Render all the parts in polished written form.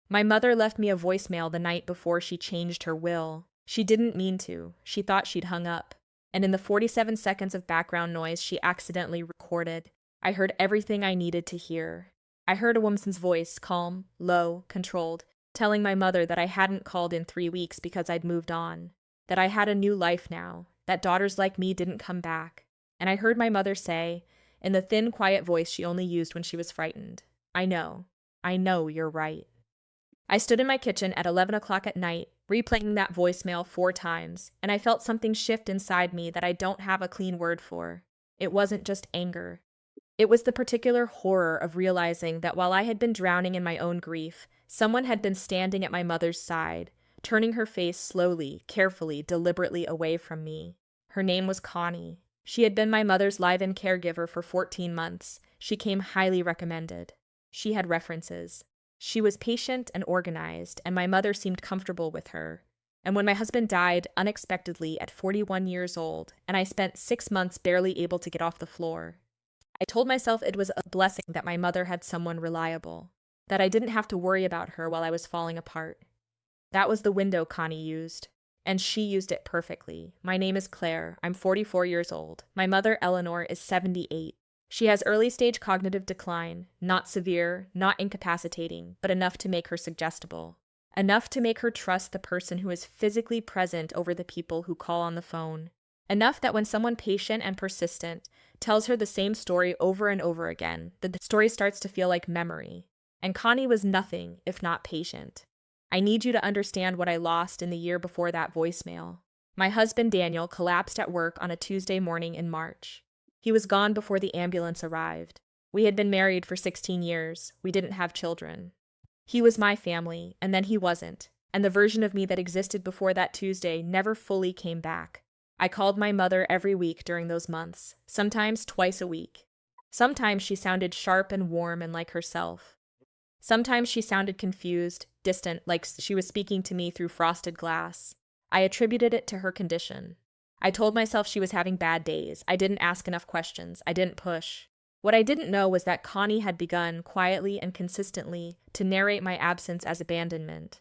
My mother left me a voicemail the night before she changed her will. She didn't mean to. She thought she'd hung up. And in the 47 seconds of background noise she accidentally recorded, I heard everything I needed to hear. I heard a woman's voice, calm, low, controlled, telling my mother that I hadn't called in 3 weeks because I'd moved on, that I had a new life now, that daughters like me didn't come back. And I heard my mother say, in the thin, quiet voice she only used when she was frightened, I know you're right. I stood in my kitchen at 11 o'clock at night, replaying that voicemail 4 times, and I felt something shift inside me that I don't have a clean word for. It wasn't just anger. It was the particular horror of realizing that while I had been drowning in my own grief, someone had been standing at my mother's side, turning her face slowly, carefully, deliberately away from me. Her name was Connie. She had been my mother's live-in caregiver for 14 months. She came highly recommended. She had references. She was patient and organized, and my mother seemed comfortable with her. And when my husband died unexpectedly at 41 years old, and I spent 6 months barely able to get off the floor, I told myself it was a blessing that my mother had someone reliable, that I didn't have to worry about her while I was falling apart. That was the window Connie used, and she used it perfectly. My name is Claire. I'm 44 years old. My mother, Eleanor, is 78. She has early-stage cognitive decline, not severe, not incapacitating, but enough to make her suggestible. Enough to make her trust the person who is physically present over the people who call on the phone. Enough that when someone patient and persistent tells her the same story over and over again, the story starts to feel like memory. And Connie was nothing if not patient. I need you to understand what I lost in the year before that voicemail. My husband, Daniel, collapsed at work on a Tuesday morning in March. He was gone before the ambulance arrived. We had been married for 16 years. We didn't have children. He was my family, and then he wasn't, and the version of me that existed before that Tuesday never fully came back. I called my mother every week during those months, sometimes twice a week. Sometimes she sounded sharp and warm and like herself. Sometimes she sounded confused, distant, like she was speaking to me through frosted glass. I attributed it to her condition. I told myself she was having bad days. I didn't ask enough questions. I didn't push. What I didn't know was that Connie had begun, quietly and consistently, to narrate my absence as abandonment.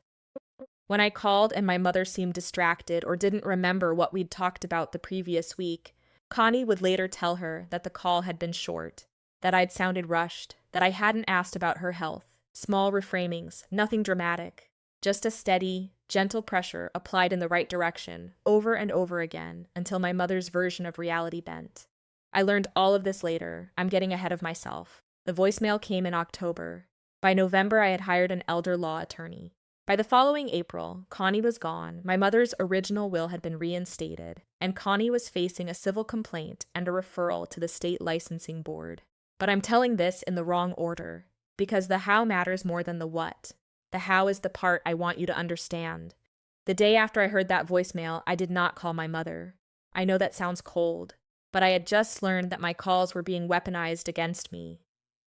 When I called and my mother seemed distracted or didn't remember what we'd talked about the previous week, Connie would later tell her that the call had been short, that I'd sounded rushed, that I hadn't asked about her health. Small reframings, nothing dramatic, just a steady, gentle pressure applied in the right direction, over and over again, until my mother's version of reality bent. I learned all of this later. I'm getting ahead of myself. The voicemail came in October. By November, I had hired an elder law attorney. By the following April, Connie was gone, my mother's original will had been reinstated, and Connie was facing a civil complaint and a referral to the state licensing board. But I'm telling this in the wrong order, because the how matters more than the what. The how is the part I want you to understand. The day after I heard that voicemail, I did not call my mother. I know that sounds cold, but I had just learned that my calls were being weaponized against me.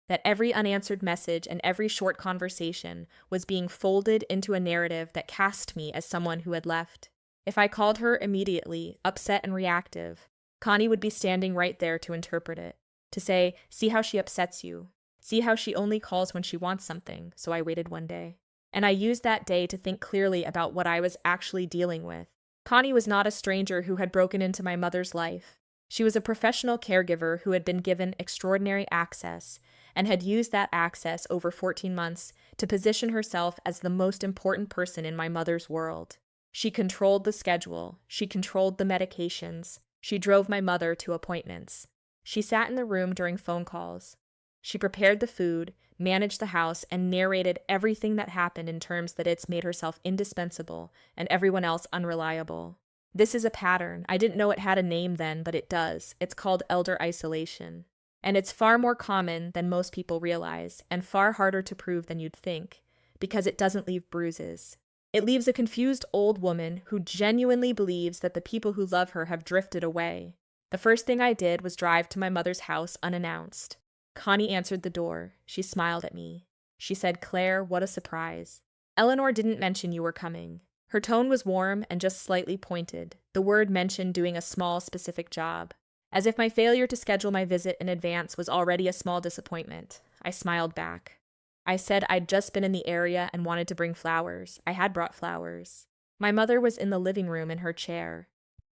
That every unanswered message and every short conversation was being folded into a narrative that cast me as someone who had left. If I called her immediately, upset and reactive, Connie would be standing right there to interpret it, to say, see how she upsets you. See how she only calls when she wants something, so I waited one day. And I used that day to think clearly about what I was actually dealing with. Connie was not a stranger who had broken into my mother's life. She was a professional caregiver who had been given extraordinary access and had used that access over 14 months to position herself as the most important person in my mother's world. She controlled the schedule. She controlled the medications. She drove my mother to appointments. She sat in the room during phone calls. She prepared the food, managed the house, and narrated everything that happened in terms that it's made herself indispensable and everyone else unreliable. This is a pattern. I didn't know it had a name then, but it does. It's called elder isolation. And it's far more common than most people realize, and far harder to prove than you'd think, because it doesn't leave bruises. It leaves a confused old woman who genuinely believes that the people who love her have drifted away. The first thing I did was drive to my mother's house unannounced. Connie answered the door. She smiled at me. She said, Claire, what a surprise. Eleanor didn't mention you were coming. Her tone was warm and just slightly pointed. The word mentioned doing a small, specific job. As if my failure to schedule my visit in advance was already a small disappointment. I smiled back. I said I'd just been in the area and wanted to bring flowers. I had brought flowers. My mother was in the living room in her chair.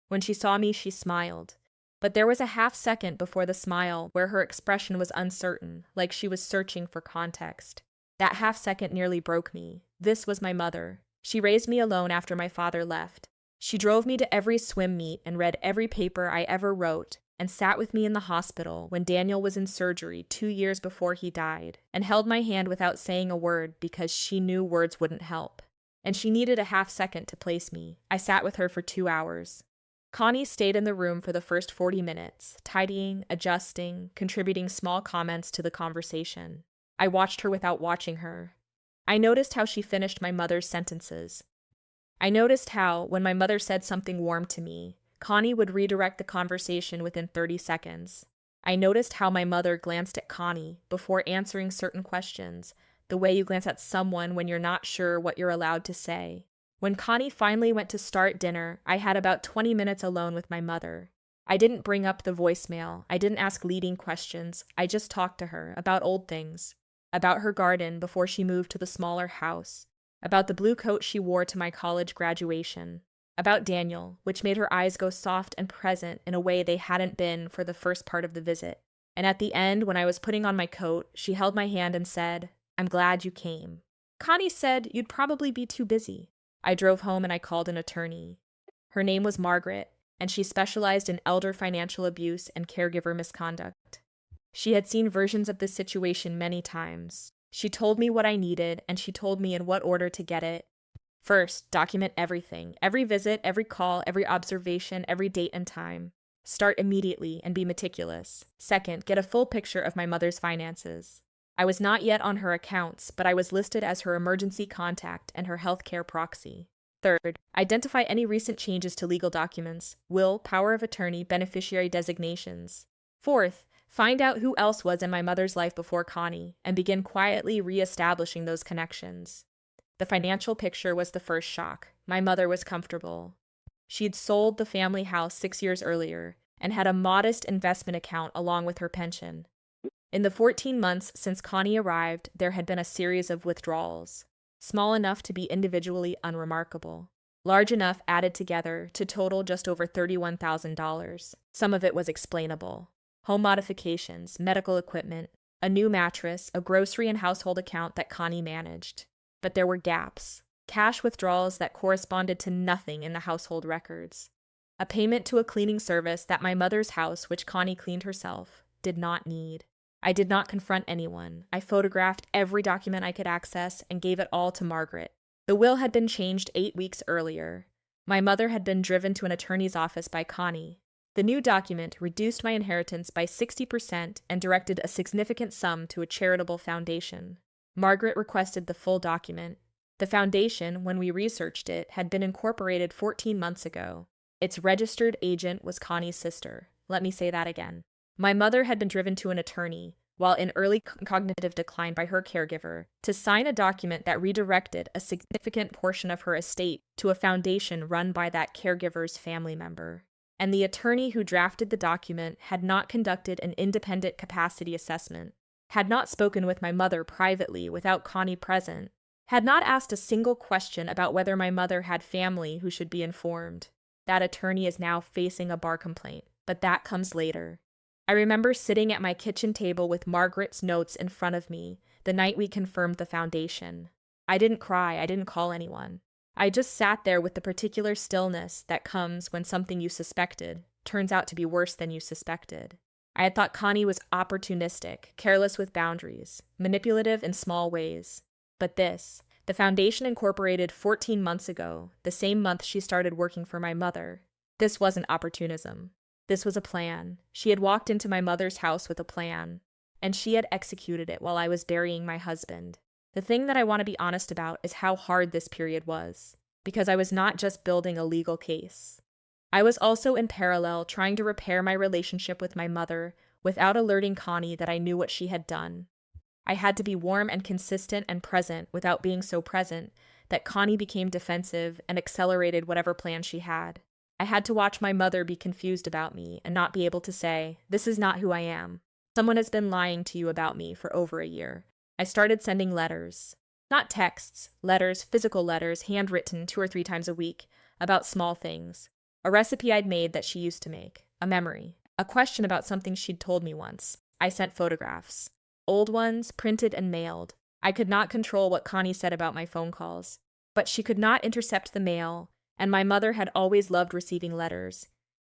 When she saw me, she smiled. But there was a half second before the smile where her expression was uncertain, like she was searching for context. That half second nearly broke me. This was my mother. She raised me alone after my father left. She drove me to every swim meet and read every paper I ever wrote, and sat with me in the hospital when Daniel was in surgery 2 years before he died, and held my hand without saying a word because she knew words wouldn't help. And she needed a half second to place me. I sat with her for 2 hours. Connie stayed in the room for the first 40 minutes, tidying, adjusting, contributing small comments to the conversation. I watched her without watching her. I noticed how she finished my mother's sentences. I noticed how, when my mother said something warm to me, Connie would redirect the conversation within 30 seconds. I noticed how my mother glanced at Connie before answering certain questions, the way you glance at someone when you're not sure what you're allowed to say. When Connie finally went to start dinner, I had about 20 minutes alone with my mother. I didn't bring up the voicemail. I didn't ask leading questions. I just talked to her about old things, about her garden before she moved to the smaller house, about the blue coat she wore to my college graduation, about Daniel, which made her eyes go soft and present in a way they hadn't been for the first part of the visit. And at the end, when I was putting on my coat, she held my hand and said, "I'm glad you came." Connie said you'd probably be too busy. I drove home and I called an attorney. Her name was Margaret, and she specialized in elder financial abuse and caregiver misconduct. She had seen versions of this situation many times. She told me what I needed, and she told me in what order to get it. First, document everything, every visit, every call, every observation, every date and time. Start immediately and be meticulous. Second, get a full picture of my mother's finances. I was not yet on her accounts, but I was listed as her emergency contact and her healthcare proxy. Third, identify any recent changes to legal documents, will, power of attorney, beneficiary designations. Fourth, find out who else was in my mother's life before Connie, and begin quietly re-establishing those connections. The financial picture was the first shock. My mother was comfortable. She'd sold the family house 6 years earlier, and had a modest investment account along with her pension. In the 14 months since Connie arrived, there had been a series of withdrawals, small enough to be individually unremarkable, large enough added together to total just over $31,000. Some of it was explainable. Home modifications, medical equipment, a new mattress, a grocery and household account that Connie managed. But there were gaps, cash withdrawals that corresponded to nothing in the household records. A payment to a cleaning service that my mother's house, which Connie cleaned herself, did not need. I did not confront anyone. I photographed every document I could access and gave it all to Margaret. The will had been changed 8 weeks earlier. My mother had been driven to an attorney's office by Connie. The new document reduced my inheritance by 60% and directed a significant sum to a charitable foundation. Margaret requested the full document. The foundation, when we researched it, had been incorporated 14 months ago. Its registered agent was Connie's sister. Let me say that again. My mother had been driven to an attorney, while in early cognitive decline by her caregiver, to sign a document that redirected a significant portion of her estate to a foundation run by that caregiver's family member. And the attorney who drafted the document had not conducted an independent capacity assessment, had not spoken with my mother privately without Connie present, had not asked a single question about whether my mother had family who should be informed. That attorney is now facing a bar complaint, but that comes later. I remember sitting at my kitchen table with Margaret's notes in front of me the night we confirmed the foundation. I didn't cry, I didn't call anyone. I just sat there with the particular stillness that comes when something you suspected turns out to be worse than you suspected. I had thought Connie was opportunistic, careless with boundaries, manipulative in small ways. But this, the foundation incorporated 14 months ago, the same month she started working for my mother. This wasn't opportunism. This was a plan. She had walked into my mother's house with a plan, and she had executed it while I was burying my husband. The thing that I want to be honest about is how hard this period was, because I was not just building a legal case. I was also in parallel trying to repair my relationship with my mother without alerting Connie that I knew what she had done. I had to be warm and consistent and present without being so present that Connie became defensive and accelerated whatever plan she had. I had to watch my mother be confused about me and not be able to say, "This is not who I am. Someone has been lying to you about me for over a year." I started sending letters. Not texts, letters, physical letters, handwritten 2 or 3 times a week, about small things. A recipe I'd made that she used to make. A memory. A question about something she'd told me once. I sent photographs. Old ones, printed and mailed. I could not control what Connie said about my phone calls. But she could not intercept the mail, and my mother had always loved receiving letters.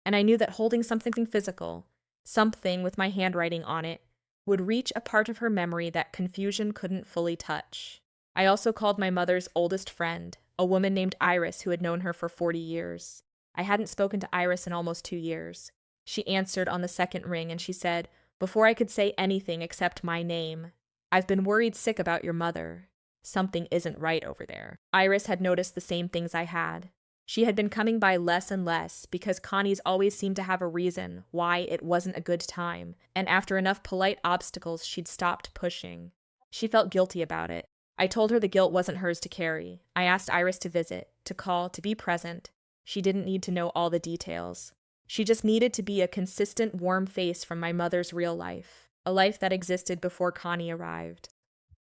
And I knew that holding something physical, something with my handwriting on it, would reach a part of her memory that confusion couldn't fully touch. I also called my mother's oldest friend, a woman named Iris who had known her for 40 years. I hadn't spoken to Iris in almost 2 years. She answered on the second ring and she said, before I could say anything except my name, "I've been worried sick about your mother. Something isn't right over there." Iris had noticed the same things I had. She had been coming by less and less because Connie's always seemed to have a reason why it wasn't a good time, and after enough polite obstacles, she'd stopped pushing. She felt guilty about it. I told her the guilt wasn't hers to carry. I asked Iris to visit, to call, to be present. She didn't need to know all the details. She just needed to be a consistent, warm face from my mother's real life, a life that existed before Connie arrived.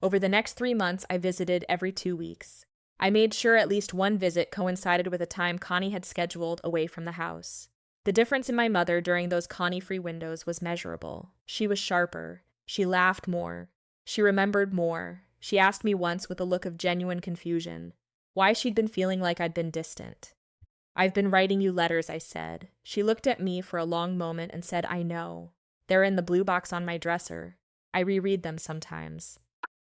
Over the next 3 months, I visited every 2 weeks. I made sure at least one visit coincided with a time Connie had scheduled away from the house. The difference in my mother during those Connie-free windows was measurable. She was sharper. She laughed more. She remembered more. She asked me once with a look of genuine confusion why she'd been feeling like I'd been distant. "I've been writing you letters," I said. She looked at me for a long moment and said, "I know. They're in the blue box on my dresser. I reread them sometimes."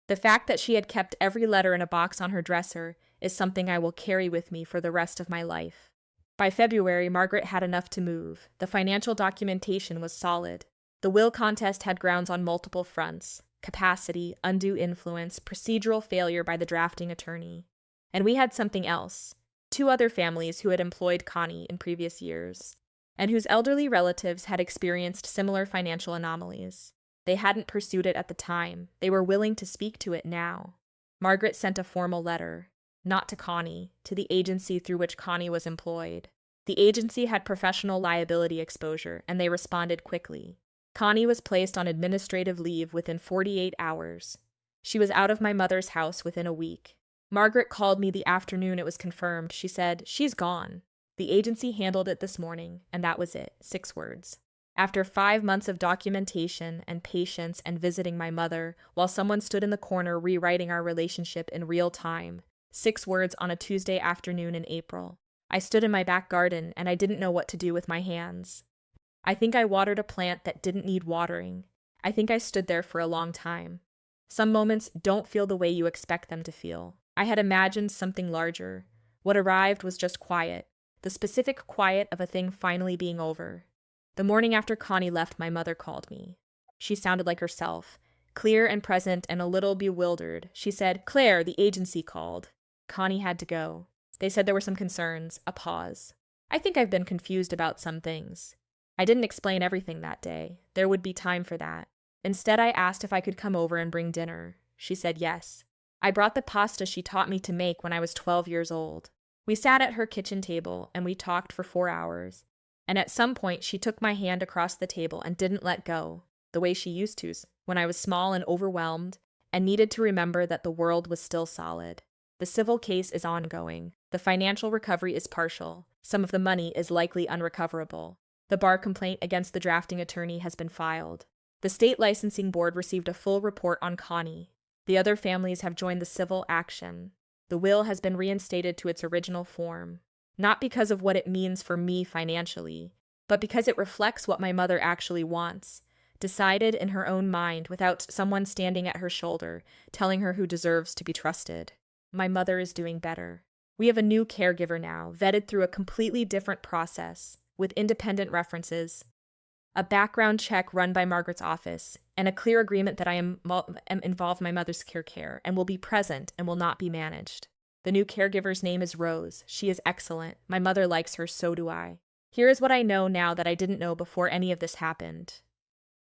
The fact that she had kept every letter in a box on her dresser is something I will carry with me for the rest of my life. By February, Margaret had enough to move. The financial documentation was solid. The will contest had grounds on multiple fronts: capacity, undue influence, procedural failure by the drafting attorney. And we had something else: 2 other families who had employed Connie in previous years, and whose elderly relatives had experienced similar financial anomalies. They hadn't pursued it at the time. They were willing to speak to it now. Margaret sent a formal letter, not to Connie, to the agency through which Connie was employed. The agency had professional liability exposure, and they responded quickly. Connie was placed on administrative leave within 48 hours. She was out of my mother's house within a week. Margaret called me the afternoon it was confirmed. She said, "She's gone. The agency handled it this morning," and that was it. 6 words. After 5 months of documentation and patience and visiting my mother, while someone stood in the corner rewriting our relationship in real time, 6 words on a Tuesday afternoon in April. I stood in my back garden and I didn't know what to do with my hands. I think I watered a plant that didn't need watering. I think I stood there for a long time. Some moments don't feel the way you expect them to feel. I had imagined something larger. What arrived was just quiet, the specific quiet of a thing finally being over. The morning after Connie left, my mother called me. She sounded like herself, clear and present and a little bewildered. She said, "Claire, the agency called. Connie had to go. They said there were some concerns." A pause. I think I've been confused about some things. I didn't explain everything that day. There would be time for that. Instead, I asked if I could come over and bring dinner. She said yes. I brought the pasta she taught me to make when I was 12 years old. We sat at her kitchen table and we talked for 4 hours. And at some point, she took my hand across the table and didn't let go, the way she used to, when I was small and overwhelmed and needed to remember that the world was still solid. The civil case is ongoing. The financial recovery is partial. Some of the money is likely unrecoverable. The bar complaint against the drafting attorney has been filed. The state licensing board received a full report on Connie. The other families have joined the civil action. The will has been reinstated to its original form. Not because of what it means for me financially, but because it reflects what my mother actually wants, decided in her own mind without someone standing at her shoulder, telling her who deserves to be trusted. My mother is doing better. We have a new caregiver now, vetted through a completely different process, with independent references, a background check run by Margaret's office, and a clear agreement that I am involved in my mother's care and will be present and will not be managed. The new caregiver's name is Rose. She is excellent. My mother likes her, so do I. Here is what I know now that I didn't know before any of this happened.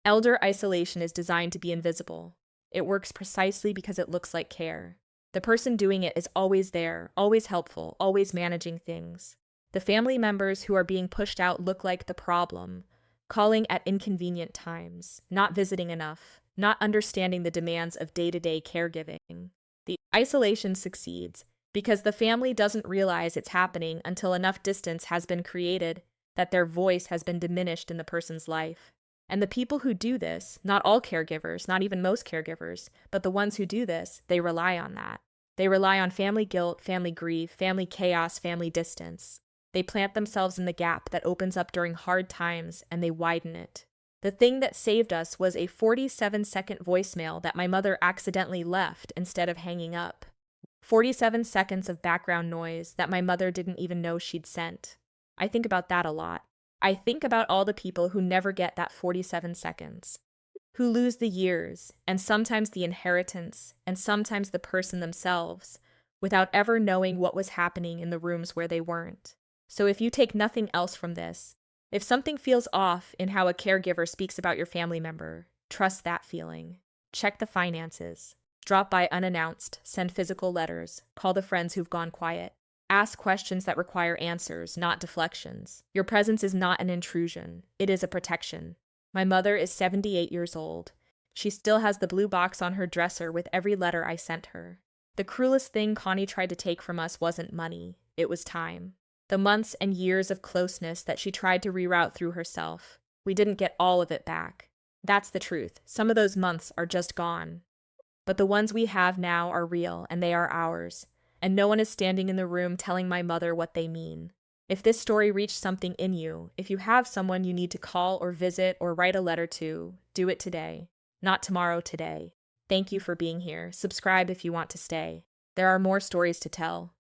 Elder isolation is designed to be invisible. It works precisely because it looks like care. The person doing it is always there, always helpful, always managing things. The family members who are being pushed out look like the problem, calling at inconvenient times, not visiting enough, not understanding the demands of day-to-day caregiving. The isolation succeeds because the family doesn't realize it's happening until enough distance has been created that their voice has been diminished in the person's life. And the people who do this, not all caregivers, not even most caregivers, but the ones who do this, they rely on that. They rely on family guilt, family grief, family chaos, family distance. They plant themselves in the gap that opens up during hard times, and they widen it. The thing that saved us was a 47-second voicemail that my mother accidentally left instead of hanging up. 47 seconds of background noise that my mother didn't even know she'd sent. I think about that a lot. I think about all the people who never get that 47 seconds, who lose the years, and sometimes the inheritance, and sometimes the person themselves, without ever knowing what was happening in the rooms where they weren't. So if you take nothing else from this, if something feels off in how a caregiver speaks about your family member, trust that feeling. Check the finances. Drop by unannounced, send physical letters, call the friends who've gone quiet. Ask questions that require answers, not deflections. Your presence is not an intrusion. It is a protection. My mother is 78 years old. She still has the blue box on her dresser with every letter I sent her. The cruelest thing Connie tried to take from us wasn't money. It was time. The months and years of closeness that she tried to reroute through herself. We didn't get all of it back. That's the truth. Some of those months are just gone. But the ones we have now are real, and they are ours. And no one is standing in the room telling my mother what they mean. If this story reached something in you, if you have someone you need to call or visit or write a letter to, do it today. Not tomorrow, today. Thank you for being here. Subscribe if you want to stay. There are more stories to tell.